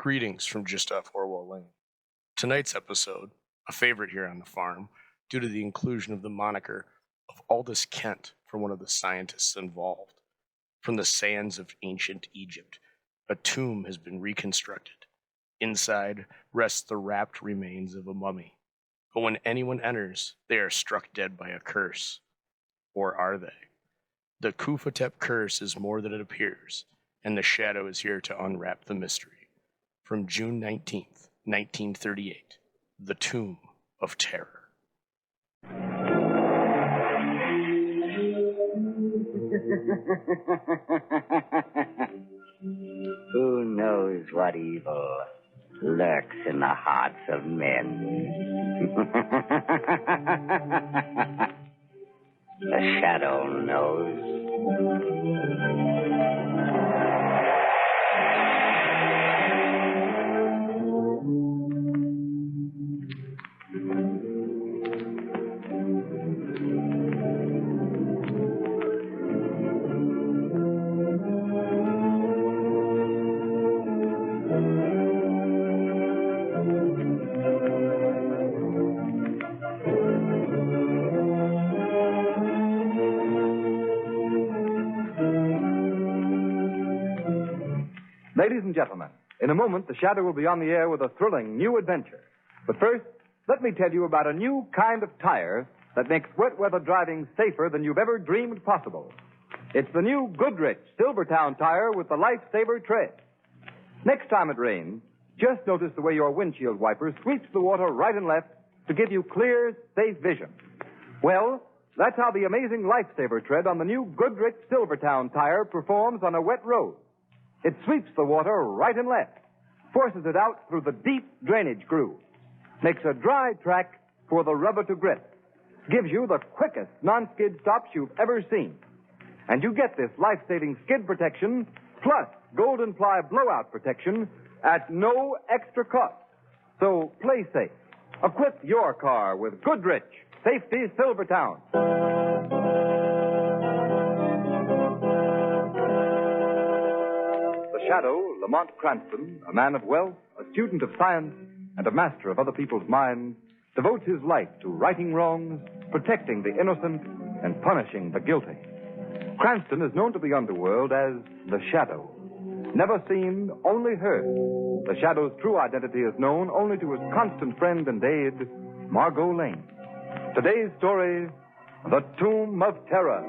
Greetings from just off Orwell Lane. Tonight's episode, a favorite here on the farm, due to the inclusion of the moniker of Aldous Kent for one of the scientists involved. From the sands of ancient Egypt, a tomb has been reconstructed. Inside rests the wrapped remains of a mummy. But when anyone enters, they are struck dead by a curse. Or are they? The Kufatep curse is more than it appears, and the Shadow is here to unwrap the mystery. From June 19th, 1938, The Tomb of Terror. Who knows what evil lurks in the hearts of men? The Shadow knows. Ladies and gentlemen, in a moment, the Shadow will be on the air with a thrilling new adventure. But first, let me tell you about a new kind of tire that makes wet weather driving safer than you've ever dreamed possible. It's the new Goodrich Silvertown tire with the Lifesaver tread. Next time it rains, just notice the way your windshield wiper sweeps the water right and left to give you clear, safe vision. Well, that's how the amazing Lifesaver tread on the new Goodrich Silvertown tire performs on a wet road. It sweeps the water right and left, forces it out through the deep drainage groove, makes a dry track for the rubber to grip, gives you the quickest non-skid stops you've ever seen. And you get this life-saving skid protection plus golden ply blowout protection at no extra cost. So play safe. Equip your car with Goodrich Safety Silvertown. Shadow, Lamont Cranston, a man of wealth, a student of science, and a master of other people's minds, devotes his life to righting wrongs, protecting the innocent, and punishing the guilty. Cranston is known to the underworld as the Shadow. Never seen, only heard. The Shadow's true identity is known only to his constant friend and aide, Margot Lane. Today's story, The Tomb of Terror.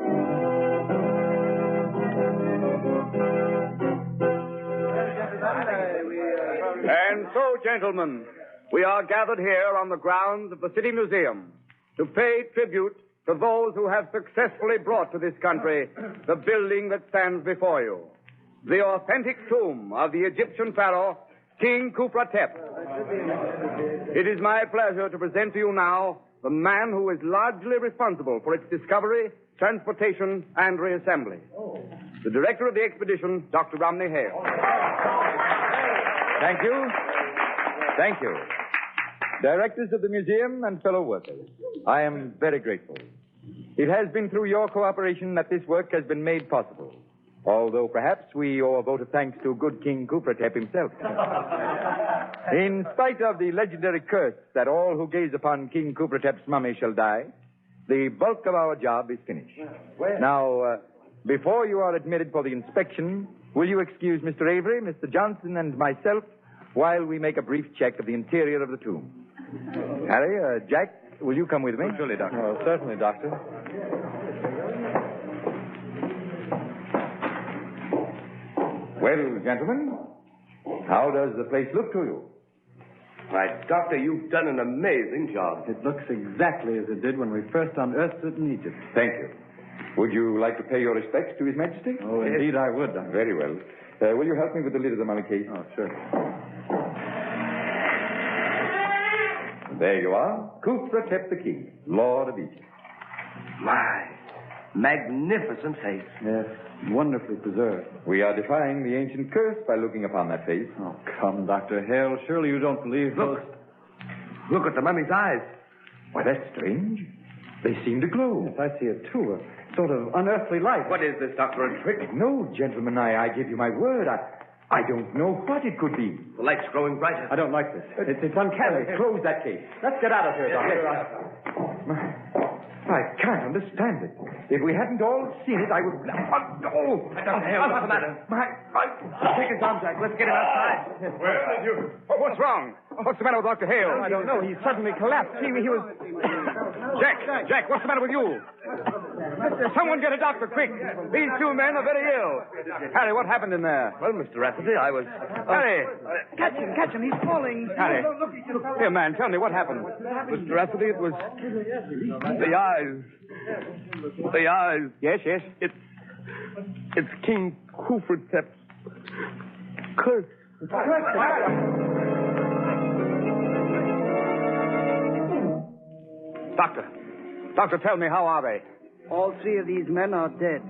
And so, gentlemen, we are gathered here on the grounds of the City Museum to pay tribute to those who have successfully brought to this country the building that stands before you, the authentic tomb of the Egyptian pharaoh, King Khufra-Tep. It is my pleasure to present to you now the man who is largely responsible for its discovery, transportation, and reassembly. The director of the expedition, Dr. Romney Hale. Thank you. Thank you. Directors of the museum and fellow workers, I am very grateful. It has been through your cooperation that this work has been made possible, although perhaps we owe a vote of thanks to good King Khufra-Tep himself. In spite of the legendary curse that all who gaze upon King Khufra-Tep's mummy shall die, the bulk of our job is finished. Now, before you are admitted for the inspection, will you excuse Mr. Avery, Mr. Johnson, and myself while we make a brief check of the interior of the tomb? Harry, Jack, will you come with me? Oh, surely, Doctor. Oh, certainly, Doctor. Well, gentlemen, how does the place look to you? Why, Doctor, you've done an amazing job. It looks exactly as it did when we first unearthed it in Egypt. Thank you. Would you like to pay your respects to His Majesty? Oh, indeed I would, Doctor. Very well. Will you help me with the lid of the mummy case? Oh, sure. There you are. Khufra-Tep the King, Lord of Egypt. My, magnificent face. Yes, wonderfully preserved. We are defying the ancient curse by looking upon that face. Oh, come, Dr. Hale. Surely you don't believe Look at the mummy's eyes. Why, that's strange. They seem to glow. Yes, I see it, too. A sort of unearthly light. What is this, Doctor, a trick? No, gentlemen, I give you my word. I don't know what it could be. The light's growing brighter. I don't like this. It's uncanny. Close that case. Let's get out of here, Doctor. I can't understand it. If we hadn't all seen it, I would... Oh! What's the matter? Take his arm, Jack. Let's get him outside. Where did you... What's wrong? What's the matter with Dr. Hale? I don't know. He suddenly collapsed. He was... Jack, what's the matter with you? Someone get a doctor, quick. These two men are very ill. Harry, what happened in there? Well, Mr. Rafferty, I was... Harry! Catch him. He's falling. Harry. Here, man, tell me what happened. Mr. Rafferty, it was... The eyes. The eyes. Yes. It's King Kufertep's curse. Doctor, tell me, how are they? All three of these men are dead.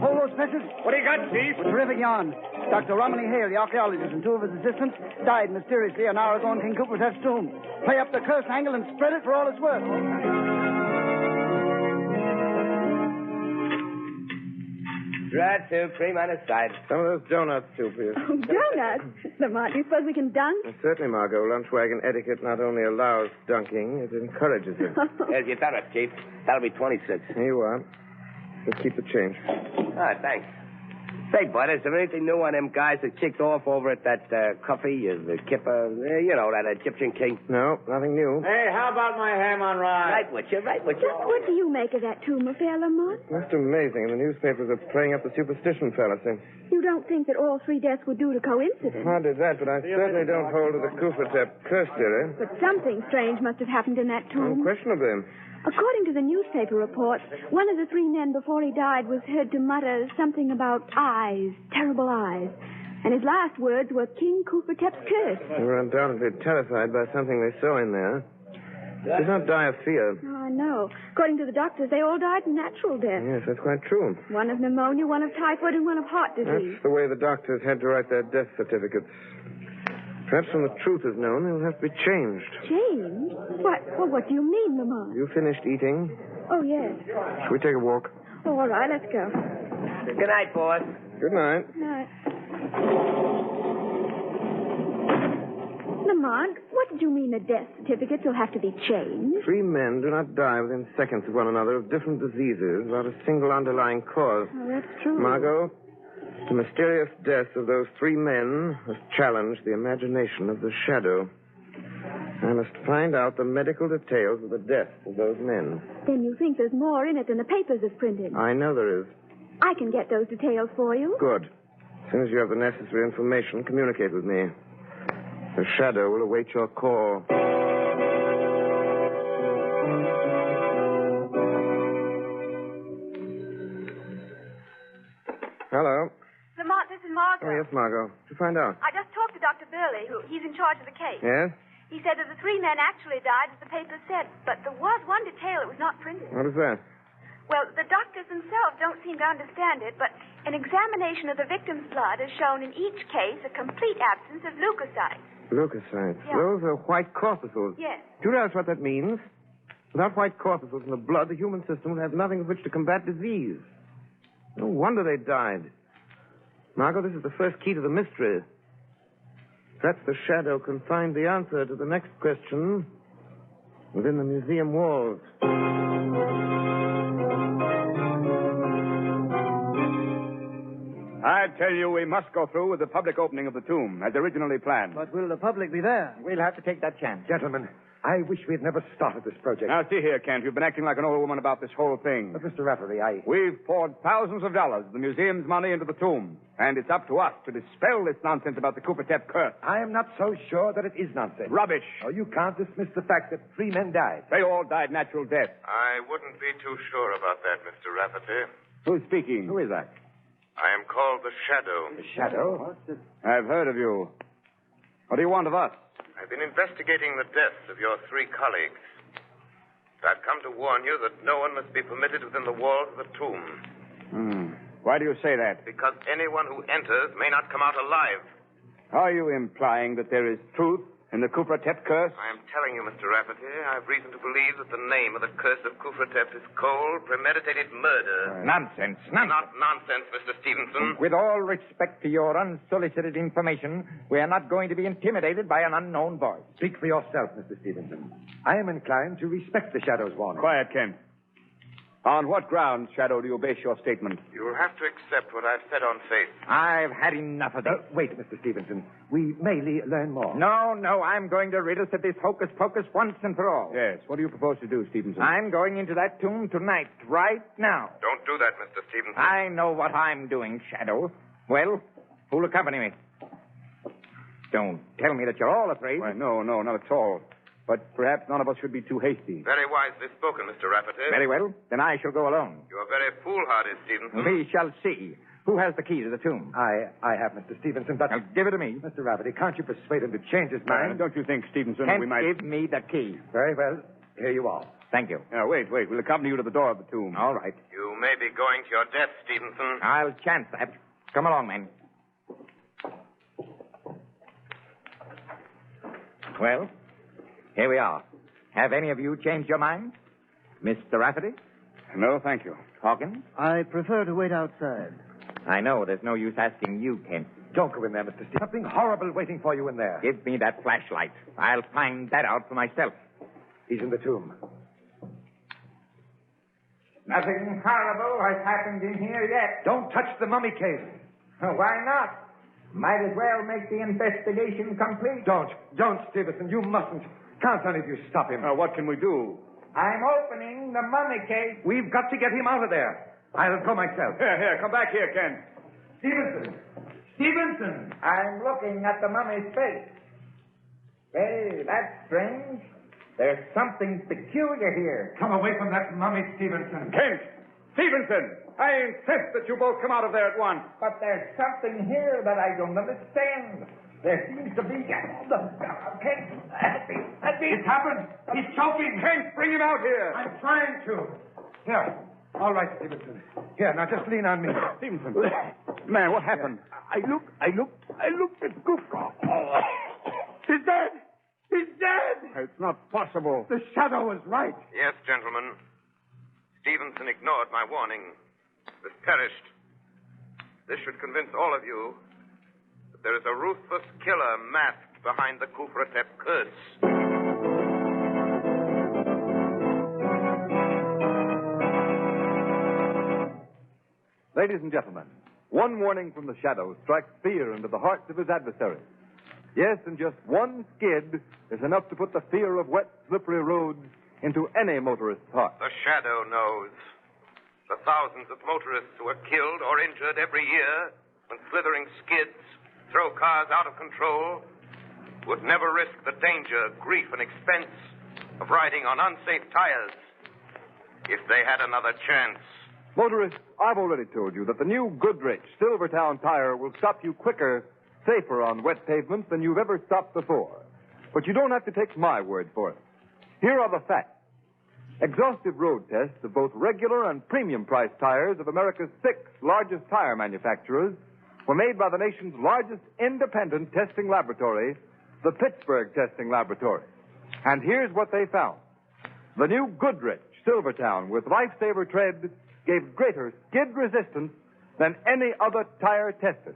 Hold those fetches. What do you got, Chief? A terrific yarn. Dr. Romilly Hale, the archaeologist, and two of his assistants died mysteriously an hour ago in King Cooper's tomb. Play up the curse angle and spread it for all it's worth. Dry soup, cream on the side. Some of those donuts, too, please. Oh, donuts? Lamont, do you suppose we can dunk? Certainly, Margot. Lunch wagon etiquette not only allows dunking, it encourages it. There's your donut, Chief. That'll be 26. Here you are. Just keep the change. Ah, thanks. Say, Bud, is there anything new on them guys that kicked off over at that coffee, the kipper, that Egyptian king? No, nothing new. Hey, how about my ham on rye? Right with you. What do you make of that tomb affair, Lamont? Just amazing. And the newspapers are playing up the superstition fallacy. You don't think that all three deaths were due to coincidence? Hardly that, but I certainly don't hold to the Kufertep curse theory. But something strange must have happened in that tomb. Unquestionably. According to the newspaper reports, one of the three men before he died was heard to mutter something about eyes, terrible eyes. And his last words were King Kufertep's curse. They were undoubtedly terrified by something they saw in there. Did not die of fear. Oh, I know. According to the doctors, they all died natural death. Yes, that's quite true. One of pneumonia, one of typhoid, and one of heart disease. That's the way the doctors had to write their death certificates. Perhaps when the truth is known, they'll have to be changed. Changed? What do you mean, Lamont? You finished eating? Oh, yes. Should we take a walk? Oh, all right, let's go. Good night, boss. Good night. Night. Lamont, what did you mean the death certificates will have to be changed? Three men do not die within seconds of one another of different diseases without a single underlying cause. Oh, that's true. Margot, the mysterious death of those three men has challenged the imagination of the shadow. I must find out the medical details of the deaths of those men. Then you think there's more in it than the papers have printed? I know there is. I can get those details for you. Good. As soon as you have the necessary information, communicate with me. The shadow will await your call. Hello. Lamont, this is Margot. Oh, yes, Margot. Did you find out? I just talked to Dr. Burley, he's in charge of the case. Yes? He said that the three men actually died, as the paper said, but there was one detail that was not printed. What is that? Well, the doctors themselves don't seem to understand it, but an examination of the victim's blood has shown in each case a complete absence of leukocytes. Leukocytes. Yeah. Those are white corpuscles. Yes. Do you realize what that means? Without white corpuscles in the blood, the human system would have nothing with which to combat disease. No wonder they died. Margot, this is the first key to the mystery. Perhaps the shadow can find the answer to the next question within the museum walls. I tell you, we must go through with the public opening of the tomb, as originally planned. But will the public be there? We'll have to take that chance. Gentlemen, I wish we had never started this project. Now, see here, Kent. You've been acting like an old woman about this whole thing. But, Mr. Rafferty, We've poured thousands of dollars of the museum's money into the tomb, and it's up to us to dispel this nonsense about the Kufertep curse. I am not so sure that it is nonsense. Rubbish. Oh, you can't dismiss the fact that three men died. They all died natural death. I wouldn't be too sure about that, Mr. Rafferty. Who's speaking? Who is that? I am called the Shadow. The shadow? I've heard of you. What do you want of us? I've been investigating the deaths of your three colleagues. I've come to warn you that no one must be permitted within the walls of the tomb. Why do you say that? Because anyone who enters may not come out alive. Are you implying that there is truth And the Kufratep curse? I am telling you, Mr. Rafferty, I have reason to believe that the name of the curse of Kufratep is cold, premeditated murder. Nonsense. Not nonsense, Mr. Stevenson. With all respect to your unsolicited information, we are not going to be intimidated by an unknown voice. Speak for yourself, Mr. Stevenson. I am inclined to respect the Shadow's warning. Quiet, Kent. On what grounds, Shadow, do you base your statement? You will have to accept what I've said on faith. I've had enough of this. Wait, Mr. Stevenson. We may learn more. No, I'm going to rid us of this hocus-pocus once and for all. Yes. What do you propose to do, Stevenson? I'm going into that tomb tonight, right now. Don't do that, Mr. Stevenson. I know what I'm doing, Shadow. Well, who'll accompany me? Don't tell me that you're all afraid. Why, no, not at all. But perhaps none of us should be too hasty. Very wisely spoken, Mr. Rafferty. Very well. Then I shall go alone. You are very foolhardy, Stevenson. We shall see. Who has the key to the tomb? I have, Mr. Stevenson, but... Now, give it to me. Mr. Rafferty, can't you persuade him to change his mind? Don't you think, Stevenson, Kent, we might... give me the key. Very well. Here you are. Thank you. Wait. We'll accompany you to the door of the tomb. All right. You may be going to your death, Stevenson. I'll chance that. Come along, men. Well, here we are. Have any of you changed your minds? Mr. Rafferty? No, thank you. Hawkins? I prefer to wait outside. I know there's no use asking you, Kent. Don't go in there, Mr. Stevenson. Something horrible waiting for you in there. Give me that flashlight. I'll find that out for myself. He's in the tomb. Nothing horrible has happened in here yet. Don't touch the mummy case. Why not? Might as well make the investigation complete. Don't, Stevenson. You mustn't. Can't any of you stop him? What can we do? I'm opening the mummy case. We've got to get him out of there. I'll go myself. Here, come back here, Ken. Stevenson! I'm looking at the mummy's face. Hey, that's strange. There's something peculiar here. Come away from that mummy, Stevenson. Kent! Stevenson! I insist that you both come out of there at once. But there's something here that I don't understand. There seems to be... Kent! It's happened. He's choking. Kent, bring him out here. I'm trying to. Here. All right, Stevenson. Here, now just lean on me. Stevenson. Man, what happened? I looked at Gufraw. He's dead. He's dead. It's not possible. The Shadow was right. Yes, gentlemen. Stevenson ignored my warning. This perished. This should convince all of you that there is a ruthless killer masked behind the Kufratep curse. Ladies and gentlemen, one warning from the Shadow strikes fear into the hearts of his adversaries. Yes, and just one skid is enough to put the fear of wet, slippery roads into any motorist's heart. The Shadow knows. The thousands of motorists who are killed or injured every year when slithering skids throw cars out of control would never risk the danger, grief, and expense of riding on unsafe tires if they had another chance. Motorists, I've already told you that the new Goodrich Silvertown tire will stop you quicker, safer on wet pavements than you've ever stopped before. But you don't have to take my word for it. Here are the facts. Exhaustive road tests of both regular and premium price tires of America's 6 largest tire manufacturers were made by the nation's largest independent testing laboratory, the Pittsburgh Testing Laboratory. And here's what they found. The new Goodrich Silvertown with Lifesaver tread gave greater skid resistance than any other tire tested.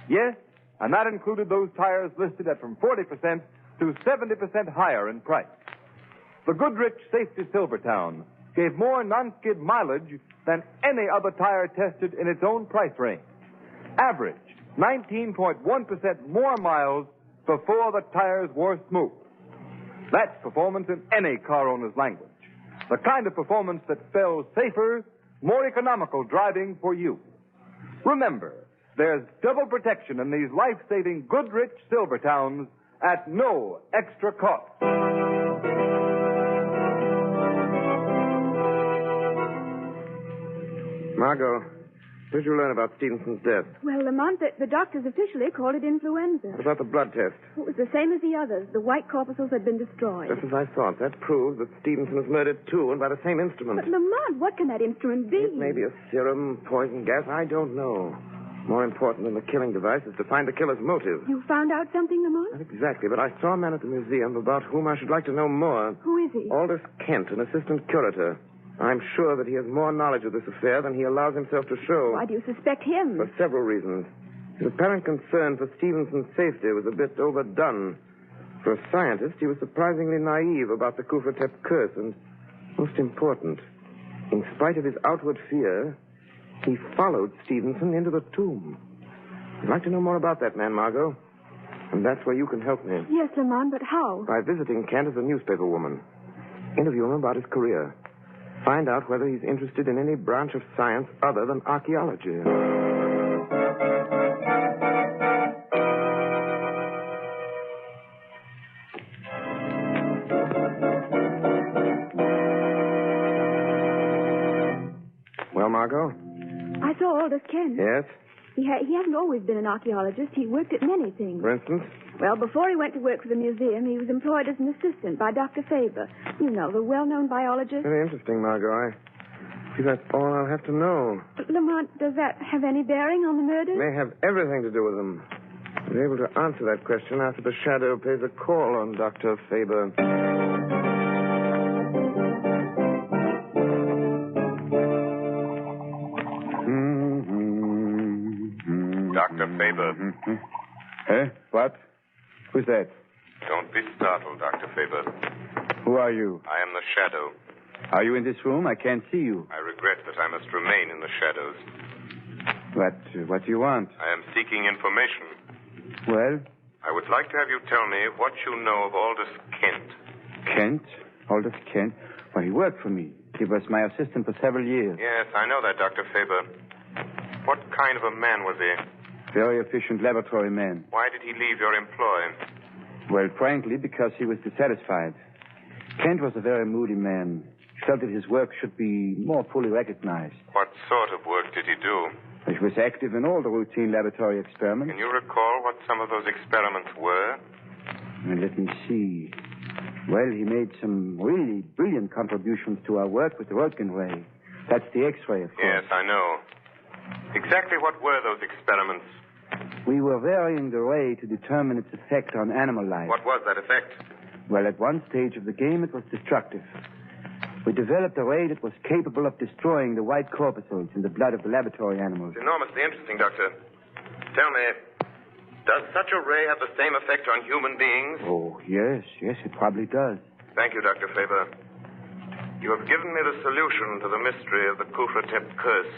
Yes, and that included those tires listed at from 40% to 70% higher in price. The Goodrich Safety Silvertown gave more non-skid mileage than any other tire tested in its own price range. Average 19.1% more miles before the tires wore smooth. That's performance in any car owner's language. The kind of performance that spells safer, more economical driving for you. Remember, there's double protection in these life-saving Goodrich Silvertowns at no extra cost. Margot, what did you learn about Stevenson's death? Well, Lamont, the doctors officially called it influenza. What about the blood test? It was the same as the others. The white corpuscles had been destroyed. Just as I thought. That proves that Stevenson was murdered, too, and by the same instrument. But, Lamont, what can that instrument be? It may be a serum, poison gas. I don't know. More important than the killing device is to find the killer's motive. You found out something, Lamont? Not exactly, but I saw a man at the museum about whom I should like to know more. Who is he? Aldous Kent, an assistant curator. I'm sure that he has more knowledge of this affair than he allows himself to show. Why do you suspect him? For several reasons. His apparent concern for Stevenson's safety was a bit overdone. For a scientist, he was surprisingly naive about the Kufatep curse, and most important, in spite of his outward fear, he followed Stevenson into the tomb. I'd like to know more about that man, Margot. And that's where you can help me. Yes, Lamont, but how? By visiting Kent as a newspaper woman. Interview him about his career. Find out whether he's interested in any branch of science other than archaeology. Well, Margot? I saw Aldous Kent. Yes? He hasn't always been an archaeologist. He worked at many things. For instance? Well, before he went to work for the museum, he was employed as an assistant by Dr. Faber. You know, the well-known biologist. Very interesting, Margot. I see that's all I'll have to know. But, Lamont, does that have any bearing on the murder? May have everything to do with them. I'll be able to answer that question after the Shadow pays a call on Dr. Faber. Dr. Faber. Eh? What? Who's that? Don't be startled, Dr. Faber. Who are you? I am the Shadow. Are you in this room? I can't see you. I regret that I must remain in the shadows. What do you want? I am seeking information. Well? I would like to have you tell me what you know of Aldous Kent. Kent? Aldous Kent? Well, he worked for me. He was my assistant for several years. Yes, I know that, Dr. Faber. What kind of a man was he? Very efficient laboratory man. Why did he leave your employ? Well, frankly, because he was dissatisfied. Kent was a very moody man. He felt that his work should be more fully recognized. What sort of work did he do? He was active in all the routine laboratory experiments. Can you recall what some of those experiments were? Let me see. Well, he made some really brilliant contributions to our work with the Röntgen ray. That's the X-ray, of course. Yes, I know. Exactly what were those experiments? We were varying the ray to determine its effect on animal life. What was that effect? Well, at one stage of the game, it was destructive. We developed a ray that was capable of destroying the white corpuscles in the blood of the laboratory animals. It's enormously interesting, Doctor. Tell me, does such a ray have the same effect on human beings? Oh, yes, it probably does. Thank you, Dr. Faber. You have given me the solution to the mystery of the Kufatep curse.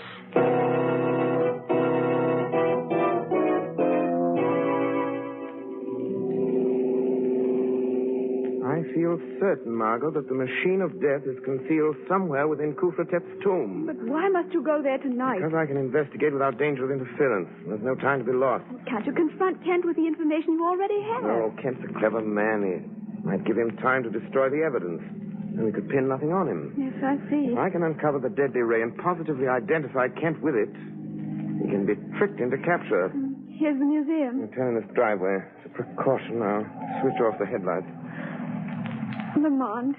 I feel certain, Margot, that the machine of death is concealed somewhere within Kufatep's tomb. But why must you go there tonight? Because I can investigate without danger of interference. There's no time to be lost. Can't you confront Kent with the information you already have? Oh, Kent's a clever man. He might give him time to destroy the evidence. Then we could pin nothing on him. Yes, I see. If I can uncover the deadly ray and positively identify Kent with it, he can be tricked into capture. Here's the museum. I'll turn in this driveway. It's a precaution now. Switch off the headlights. Lamont,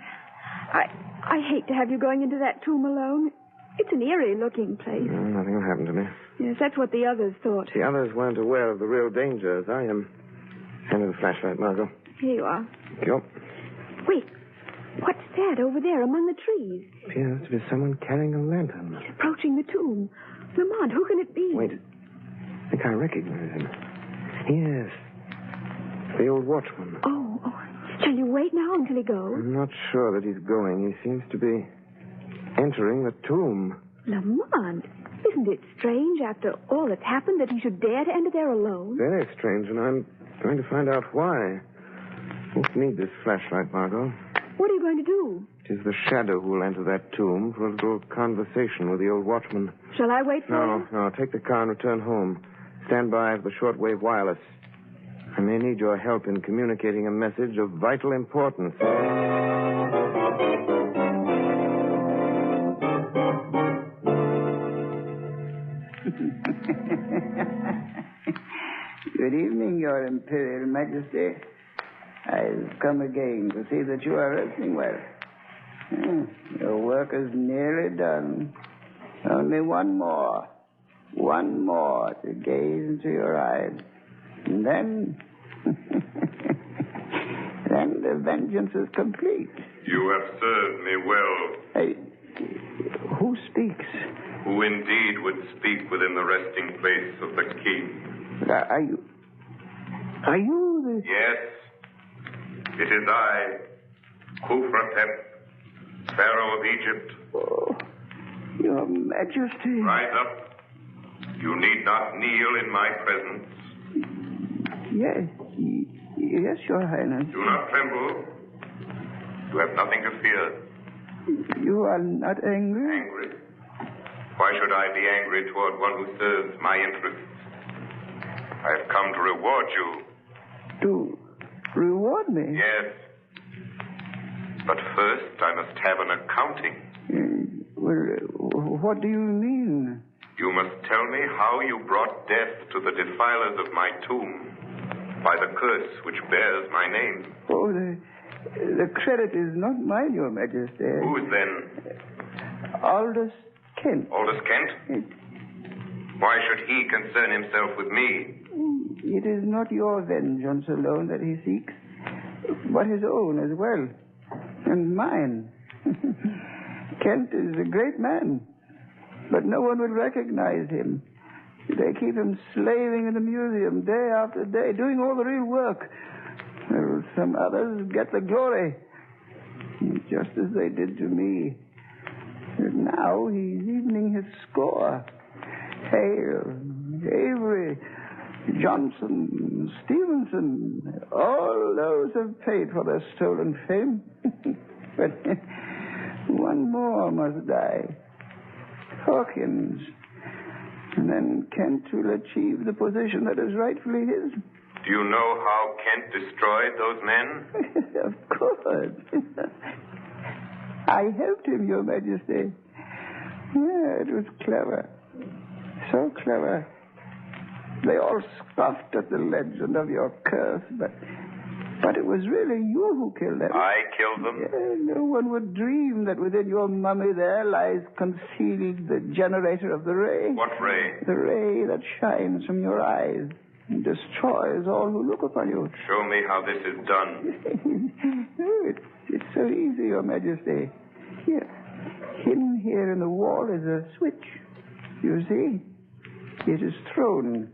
I hate to have you going into that tomb alone. It's an eerie-looking place. Nothing will happen to me. Yes, that's what the others thought. The others weren't aware of the real danger as I am. Hand me the flashlight, Margot. Here you are. Thank you. Wait. What's that over there among the trees? Appears to be someone carrying a lantern. He's approaching the tomb. Lamont, who can it be? Wait. I think I recognize him. Yes. It's the old watchman. Oh. Shall you wait now until he goes? I'm not sure that he's going. He seems to be entering the tomb. Lamont, isn't it strange after all that's happened that he should dare to enter there alone? Very strange, and I'm going to find out why. Won't need this flashlight, Margot. What are you going to do? It is the Shadow who will enter that tomb for a little conversation with the old watchman. Shall I wait for you? No. Take the car and return home. Stand by for the shortwave wireless. I may need your help in communicating a message of vital importance. Good evening, Your Imperial Majesty. I've come again to see that you are resting well. Your work is nearly done. Only one more. One more to gaze into your eyes. And then... then the vengeance is complete. You have served me well. Hey, who speaks? Who indeed would speak within the resting place of the king? Are you the... Yes. It is I, Khufratep, Pharaoh of Egypt. Oh, Your Majesty. Rise up. You need not kneel in my presence. Yes, Your Highness. Do not tremble. You have nothing to fear. You are not angry? Angry? Why should I be angry toward one who serves my interests? I have come to reward you. To reward me? Yes. But first, I must have an accounting. What do you mean? You must tell me how you brought death to the defilers of my tomb by the curse which bears my name. Oh, the credit is not mine, Your Majesty. Whose then? Aldous Kent. Aldous Kent? Why should he concern himself with me? It is not your vengeance alone that he seeks, but his own as well. And mine. Kent is a great man, but no one will recognize him. They keep him slaving in the museum day after day, doing all the real work. While some others get the glory, just as they did to me. And now he's evening his score. Hale, Avery, Johnson, Stevenson, all those have paid for their stolen fame. But one more must die. Hawkins. And then Kent will achieve the position that is rightfully his. Do you know how Kent destroyed those men? Of course. I helped him, Your Majesty. Yeah, it was clever. So clever. They all scoffed at the legend of your curse, but it was really you who killed them. I killed them? Yeah, no one would dream that within your mummy there lies concealed the generator of the ray. What ray? The ray that shines from your eyes and destroys all who look upon you. Show me how this is done. It's so easy, Your Majesty. Here. Hidden here in the wall is a switch. You see? It is thrown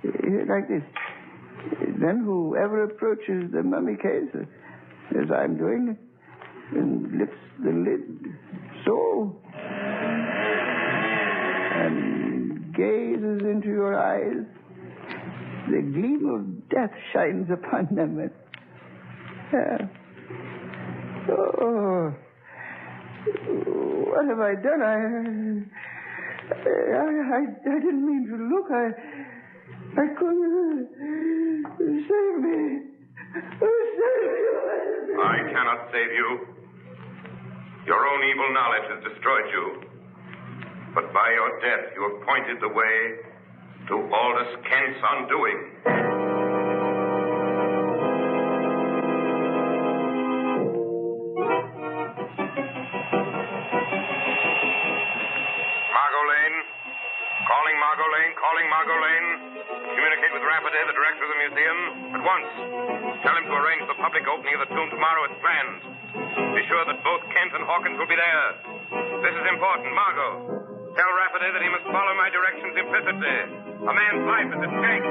like this. Then whoever approaches the mummy case, as I'm doing, and lifts the lid, so, and gazes into your eyes, the gleam of death shines upon them. Oh, what have I done? I didn't mean to look. I couldn't. Save me. Save me. I cannot save you. Your own evil knowledge has destroyed you. But by your death, you have pointed the way to Aldous Kent's undoing. Calling Margot Lane. Communicate with Rafferty, the director of the museum, at once. Tell him to arrange the public opening of the tomb tomorrow as planned. Be sure that both Kent and Hawkins will be there. This is important, Margot. Tell Rafferty that he must follow my directions implicitly. A man's life is at stake.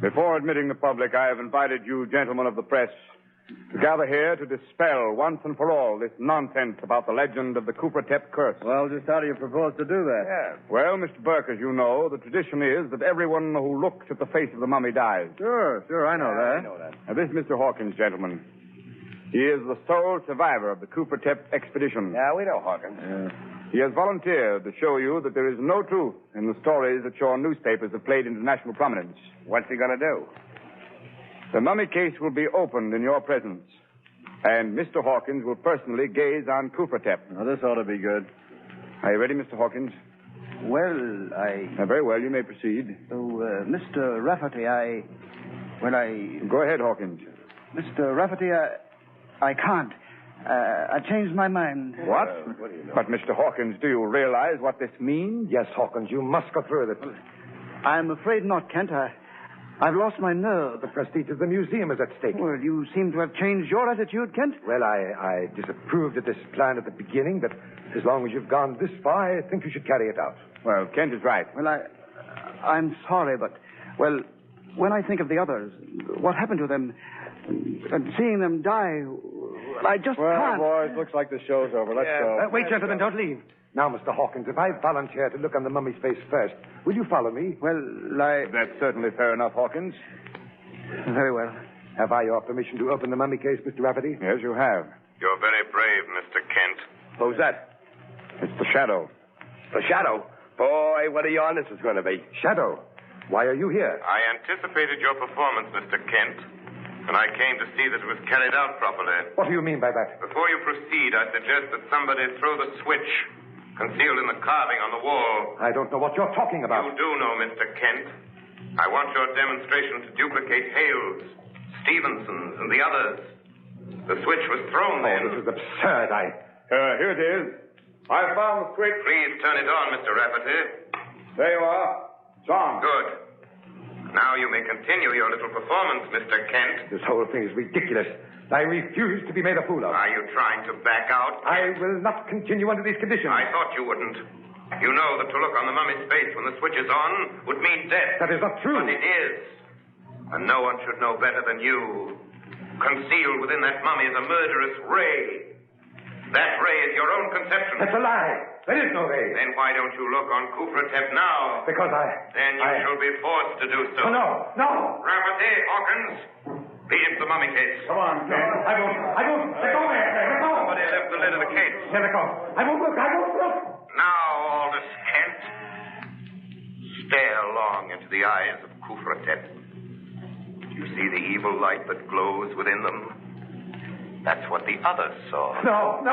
Before admitting the public, I have invited you, gentlemen of the press, to gather here to dispel once and for all this nonsense about the legend of the Khufratep curse. Well, just how do you propose to do that? Yeah. Well, Mr. Burke, as you know, the tradition is that everyone who looks at the face of the mummy dies. Sure, I know that. I know that. Now, this is Mr. Hawkins, gentlemen. He is the sole survivor of the Khufratep expedition. Yeah, we know Hawkins. He has volunteered to show you that there is no truth in the stories that your newspapers have played into national prominence. What's he going to do? The mummy case will be opened in your presence, and Mr. Hawkins will personally gaze on Khufratep. Now, this ought to be good. Are you ready, Mr. Hawkins? Well, very well, you may proceed. Mr. Rafferty, Go ahead, Hawkins. Mr. Rafferty, I can't. I changed my mind. What? But, Mr. Hawkins, do you realize what this means? Yes, Hawkins, you must go through with it. I'm afraid not, Kent. I've lost my nerve. The prestige of the museum is at stake. Well, you seem to have changed your attitude, Kent. Well, I disapproved of this plan at the beginning, but as long as you've gone this far, I think you should carry it out. Well, Kent is right. Well, I'm sorry, but, well, when I think of the others, what happened to them, and seeing them die, I just can't. Boys, looks like the show's over. Let's go. Wait, gentlemen, don't leave. Now, Mr. Hawkins, if I volunteer to look on the mummy's face first, will you follow me? Well, That's certainly fair enough, Hawkins. Very well. Have I your permission to open the mummy case, Mr. Rafferty? Yes, you have. You're very brave, Mr. Kent. Who's that? It's the Shadow. The Shadow? Boy, what a yarn this is going to be. Shadow, why are you here? I anticipated your performance, Mr. Kent, and I came to see that it was carried out properly. What do you mean by that? Before you proceed, I suggest that somebody throw the switch concealed in the carving on the wall. I don't know what you're talking about. You do know, Mr. Kent. I want your demonstration to duplicate Hale's, Stevenson's, and the others. The switch was thrown then. This is absurd. Here it is. I found the switch. Please turn it on, Mr. Rafferty. There you are. It's on. Good. Now you may continue your little performance, Mr. Kent. This whole thing is ridiculous. I refuse to be made a fool of. Are you trying to back out? I will not continue under these conditions. I thought you wouldn't. You know that to look on the mummy's face when the switch is on would mean death. That is not true. But it is. And no one should know better than you. Concealed within that mummy is a murderous ray. That ray is your own conception. That's a lie. There is no ray. Then why don't you look on Kufratep now? Because Then you shall be forced to do so. No. Rafferty, Hawkins, lead him to the mummy case. Come on, Ken. I won't. Let go there. Let go. Somebody left the lid of the case. Let go. I won't look. Now, Aldous Kent, stare long into the eyes of Kufratep. Do you see the evil light that glows within them? That's what the others saw. No.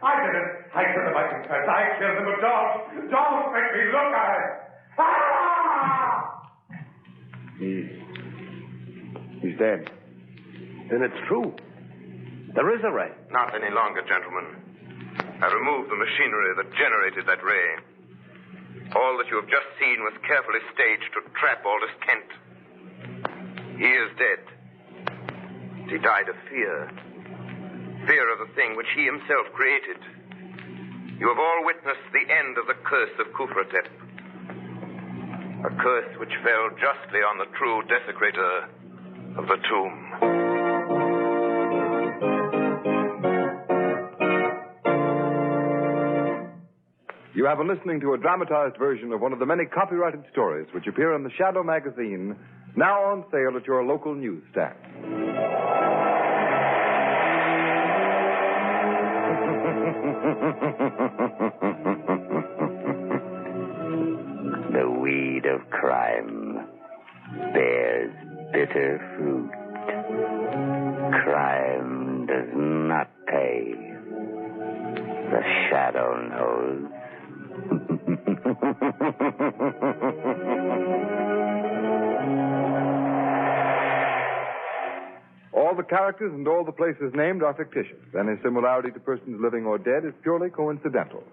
I didn't. I killed him, I confess. I killed him, but don't make me look at it. He's dead. Then it's true. There is a ray. Not any longer, gentlemen. I removed the machinery that generated that ray. All that you have just seen was carefully staged to trap Aldous Kent. He is dead. He died of fear. Fear of the thing which he himself created. You have all witnessed the end of the curse of Kufratep. A curse which fell justly on the true desecrator of the tomb. You have been listening to a dramatized version of one of the many copyrighted stories which appear in the Shadow magazine, now on sale at your local newsstand. The weed of crime bears bitter fruit. Crime does not pay. The Shadow knows. All the characters and all the places named are fictitious. Any similarity to persons living or dead is purely coincidental.